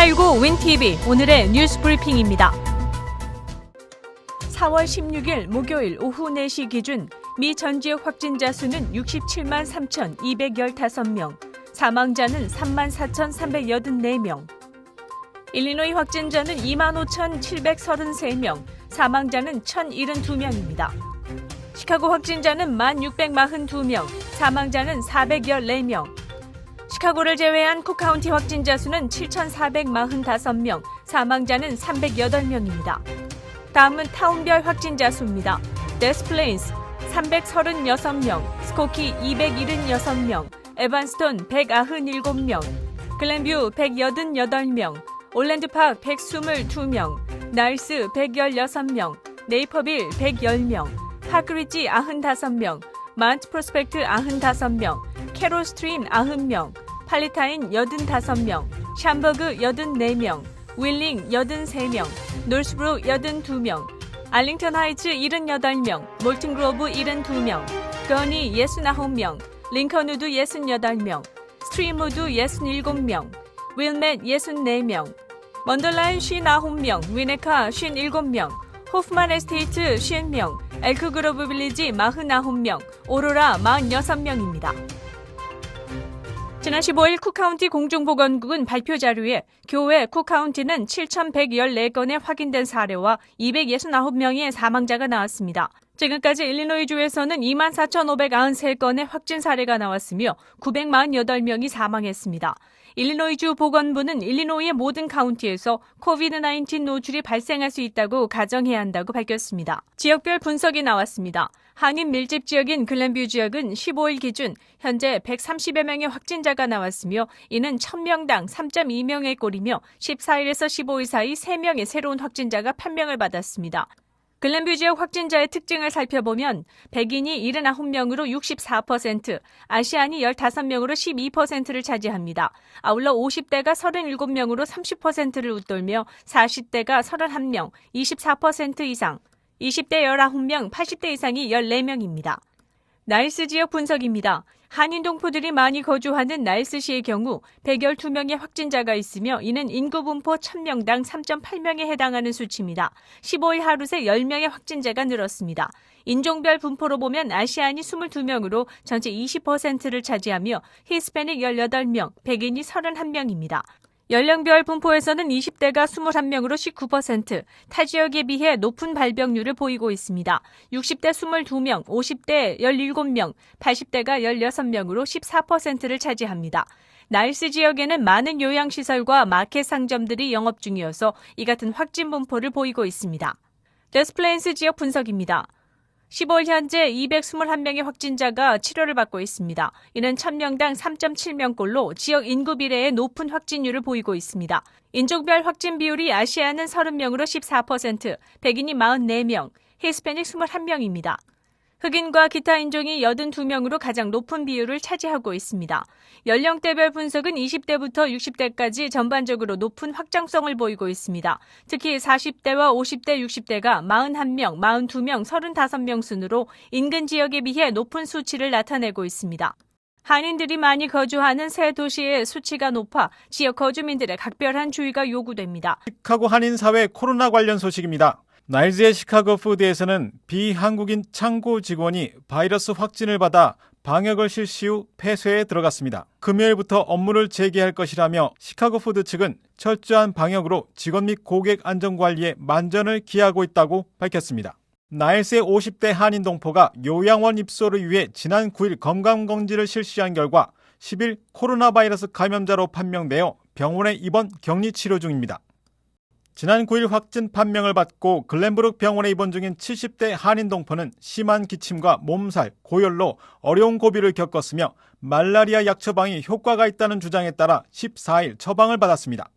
코로나19 윈TV 오늘의 뉴스 브리핑입니다. 4월 16일 목요일 오후 4시 기준 미 전 지역 확진자 수는 67만 3,215명, 사망자는 3만 4,384명, 일리노이 확진자는 2만 5,733명, 사망자는 1,072명입니다. 시카고 확진자는 1,642명, 사망자는 414명, 시카고를 제외한 쿡카운티 확진자 수는 7,445명, 사망자는 308명입니다. 다음은 타운별 확진자 수입니다. 데스플레인스 336명, 스코키 276명, 에반스톤 197명, 글렌뷰 188명, 올랜드파크 122명, 나일스 116명, 네이퍼빌 110명, 파크리지 95명, 마운트 프로스펙트 95명, 캐롤스트림 90명, 팔리타인 85명, 샴버그 84명, 윌링 83명, 놀스브룩 82명, 알링턴 하이츠 78명, 몰튼그로브 72명, 거니 69명, 링컨우드 68명, 스트리무드 67명, 윌맷 64명, 먼더라인 59명, 위네카 57명, 호프만 에스테이트 50명, 엘크그로브 빌리지 49명, 오로라 46명입니다. 지난 15일 쿡카운티 공중보건국은 발표 자료에 교외 쿡카운티는 7,114건의 확인된 사례와 269명의 사망자가 나왔습니다. 지금까지 일리노이주에서는 24,593건의 확진 사례가 나왔으며 948명이 사망했습니다. 일리노이주 보건부는 일리노이의 모든 카운티에서 코비드-19 노출이 발생할 수 있다고 가정해야 한다고 밝혔습니다. 지역별 분석이 나왔습니다. 한인 밀집 지역인 글렌뷰 지역은 15일 기준 현재 130여 명의 확진자가 나왔으며 이는 1000명당 3.2명의 꼴이며 14일에서 15일 사이 3명의 새로운 확진자가 판명을 받았습니다. 글렌뷰 지역 확진자의 특징을 살펴보면 백인이 79명으로 64%, 아시안이 15명으로 12%를 차지합니다. 아울러 50대가 37명으로 30%를 웃돌며 40대가 31명, 24% 이상, 20대 19명, 80대 이상이 14명입니다. 나일스 지역 분석입니다. 한인 동포들이 많이 거주하는 나일스시의 경우 112명의 확진자가 있으며 이는 인구 분포 1000명당 3.8명에 해당하는 수치입니다. 15일 하루 새 10명의 확진자가 늘었습니다. 인종별 분포로 보면 아시안이 22명으로 전체 20%를 차지하며 히스패닉 18명, 백인이 31명입니다. 연령별 분포에서는 20대가 21명으로 19%, 타 지역에 비해 높은 발병률을 보이고 있습니다. 60대 22명, 50대 17명, 80대가 16명으로 14%를 차지합니다. 나일스 지역에는 많은 요양시설과 마켓 상점들이 영업 중이어서 이 같은 확진 분포를 보이고 있습니다. 데스플레인스 지역 분석입니다. 15일 현재 221명의 확진자가 치료를 받고 있습니다. 이는 1000명당 3.7명꼴로 지역 인구 비례의 높은 확진율을 보이고 있습니다. 인종별 확진 비율이 아시아는 30명으로 14%, 백인이 44명, 히스패닉 21명입니다. 흑인과 기타 인종이 82명으로 가장 높은 비율을 차지하고 있습니다. 연령대별 분석은 20대부터 60대까지 전반적으로 높은 확장성을 보이고 있습니다. 특히 40대와 50대, 60대가 41명, 42명, 35명 순으로 인근 지역에 비해 높은 수치를 나타내고 있습니다. 한인들이 많이 거주하는 새 도시의 수치가 높아 지역 거주민들의 각별한 주의가 요구됩니다. 시카고 한인사회 코로나 관련 소식입니다. 나일스의 시카고 푸드에서는 비한국인 창고 직원이 바이러스 확진을 받아 방역을 실시 후 폐쇄에 들어갔습니다. 금요일부터 업무를 재개할 것이라며 시카고 푸드 측은 철저한 방역으로 직원 및 고객 안전관리에 만전을 기하고 있다고 밝혔습니다. 나일스의 50대 한인 동포가 요양원 입소를 위해 지난 9일 건강검진을 실시한 결과 10일 코로나 바이러스 감염자로 판명되어 병원에 입원 격리 치료 중입니다. 지난 9일 확진 판명을 받고 글렌브룩 병원에 입원 중인 70대 한인 동포는 심한 기침과 몸살, 고열로 어려운 고비를 겪었으며 말라리아 약 처방이 효과가 있다는 주장에 따라 14일 처방을 받았습니다.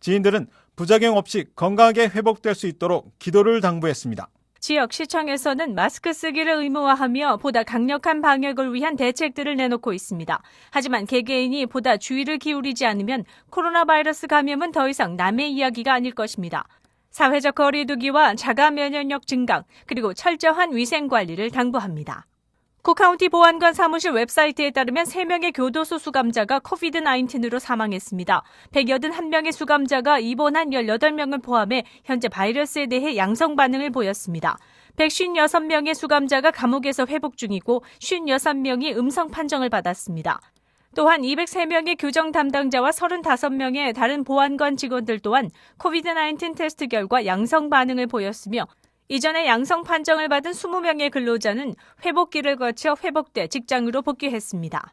지인들은 부작용 없이 건강하게 회복될 수 있도록 기도를 당부했습니다. 지역 시청에서는 마스크 쓰기를 의무화하며 보다 강력한 방역을 위한 대책들을 내놓고 있습니다. 하지만 개개인이 보다 주의를 기울이지 않으면 코로나 바이러스 감염은 더 이상 남의 이야기가 아닐 것입니다. 사회적 거리 두기와 자가 면역력 증강, 그리고 철저한 위생 관리를 당부합니다. 쿡카운티 보안관 사무실 웹사이트에 따르면 3명의 교도소 수감자가 코비드-19으로 사망했습니다. 181명의 수감자가 입원한 18명을 포함해 현재 바이러스에 대해 양성 반응을 보였습니다. 156명의 수감자가 감옥에서 회복 중이고 56명이 음성 판정을 받았습니다. 또한 203명의 규정 담당자와 35명의 다른 보안관 직원들 또한 코비드-19 테스트 결과 양성 반응을 보였으며 이전에 양성 판정을 받은 20명의 근로자는 회복기를 거쳐 회복돼 직장으로 복귀했습니다.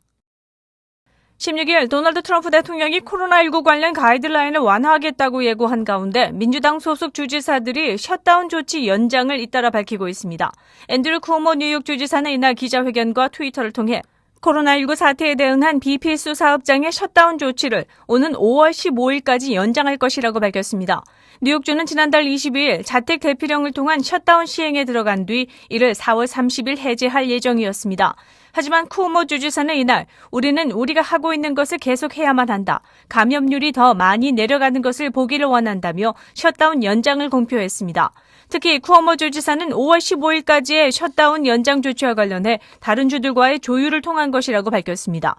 16일 도널드 트럼프 대통령이 코로나19 관련 가이드라인을 완화하겠다고 예고한 가운데 민주당 소속 주지사들이 셧다운 조치 연장을 잇따라 밝히고 있습니다. 앤드류 쿠오모 뉴욕 주지사는 이날 기자회견과 트위터를 통해 코로나19 사태에 대응한 비필수 사업장의 셧다운 조치를 오는 5월 15일까지 연장할 것이라고 밝혔습니다. 뉴욕주는 지난달 22일 자택 대피령을 통한 셧다운 시행에 들어간 뒤 이를 4월 30일 해제할 예정이었습니다. 하지만 쿠오모 주지사는 이날 우리는 우리가 하고 있는 것을 계속해야만 한다. 감염률이 더 많이 내려가는 것을 보기를 원한다며 셧다운 연장을 공표했습니다. 특히 쿠오모 주지사는 5월 15일까지의 셧다운 연장 조치와 관련해 다른 주들과의 조율을 통한 것이라고 밝혔습니다.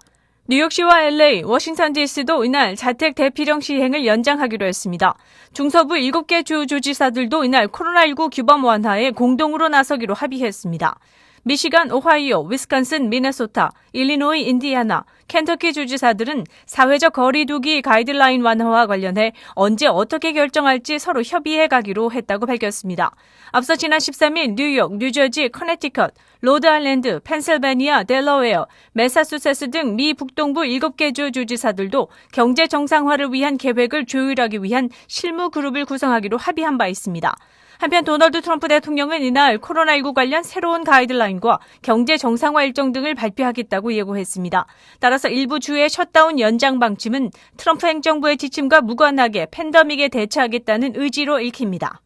뉴욕시와 LA, 워싱턴 DC도 이날 자택 대피령 시행을 연장하기로 했습니다. 중서부 7개 주 주지사들도 이날 코로나19 규범 완화에 공동으로 나서기로 합의했습니다. 미시간, 오하이오, 위스콘신, 미네소타, 일리노이, 인디애나, 켄터키 주지사들은 사회적 거리 두기 가이드라인 완화와 관련해 언제 어떻게 결정할지 서로 협의해 가기로 했다고 밝혔습니다. 앞서 지난 13일 뉴욕, 뉴저지, 커네티컷, 로드아일랜드, 펜실베니아, 델러웨어, 매사추세츠 등 미 북동부 7개 주 주지사들도 경제 정상화를 위한 계획을 조율하기 위한 실무 그룹을 구성하기로 합의한 바 있습니다. 한편 도널드 트럼프 대통령은 이날 코로나19 관련 새로운 가이드라인과 경제 정상화 일정 등을 발표하겠다고 예고했습니다. 따라서 일부 주의 셧다운 연장 방침은 트럼프 행정부의 지침과 무관하게 팬데믹에 대처하겠다는 의지로 읽힙니다.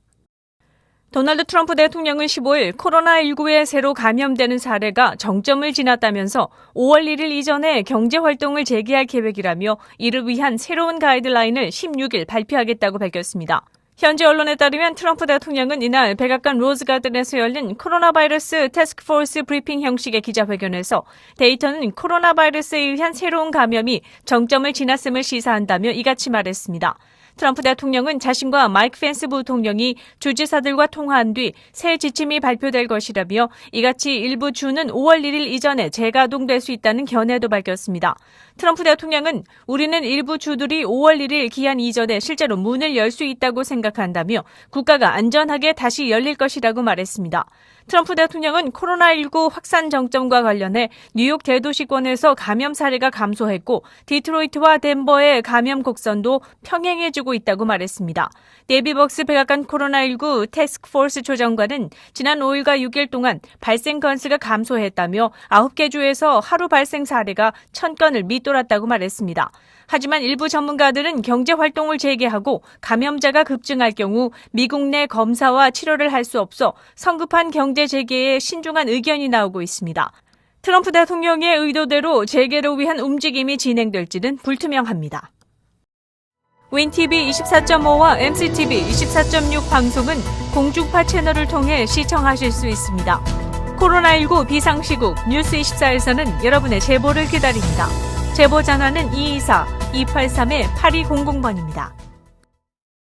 도널드 트럼프 대통령은 15일 코로나19에 새로 감염되는 사례가 정점을 지났다면서 5월 1일 이전에 경제활동을 재개할 계획이라며 이를 위한 새로운 가이드라인을 16일 발표하겠다고 밝혔습니다. 현지 언론에 따르면 트럼프 대통령은 이날 백악관 로즈가든에서 열린 코로나 바이러스 태스크포스 브리핑 형식의 기자회견에서 데이터는 코로나 바이러스에 의한 새로운 감염이 정점을 지났음을 시사한다며 이같이 말했습니다. 트럼프 대통령은 자신과 마이크 펜스 부통령이 주지사들과 통화한 뒤 새 지침이 발표될 것이라며 이같이 일부 주는 5월 1일 이전에 재가동될 수 있다는 견해도 밝혔습니다. 트럼프 대통령은 우리는 일부 주들이 5월 1일 기한 이전에 실제로 문을 열 수 있다고 생각한다며 국가가 안전하게 다시 열릴 것이라고 말했습니다. 트럼프 대통령은 코로나19 확산 정점과 관련해 뉴욕 대도시권에서 감염 사례가 감소했고 디트로이트와 덴버의 감염 곡선도 평행해지고 있다고 말했습니다. 데이비 벅스 백악관 코로나19 태스크포스 조정관은 지난 5일과 6일 동안 발생 건수가 감소했다며 9개 주에서 하루 발생 사례가 1000건을 밑돌았다고 말했습니다. 하지만 일부 전문가들은 경제활동을 재개하고 감염자가 급증할 경우 미국 내 검사와 치료를 할 수 없어 성급한 경제 재개에 신중한 의견이 나오고 있습니다. 트럼프 대통령의 의도대로 재개를 위한 움직임이 진행될지는 불투명합니다. 윈TV 24.5와 MCTV 24.6 방송은 공중파 채널을 통해 시청하실 수 있습니다. 코로나19 비상시국 뉴스24에서는 여러분의 제보를 기다립니다. 제보 전화는 224-283-8200번입니다.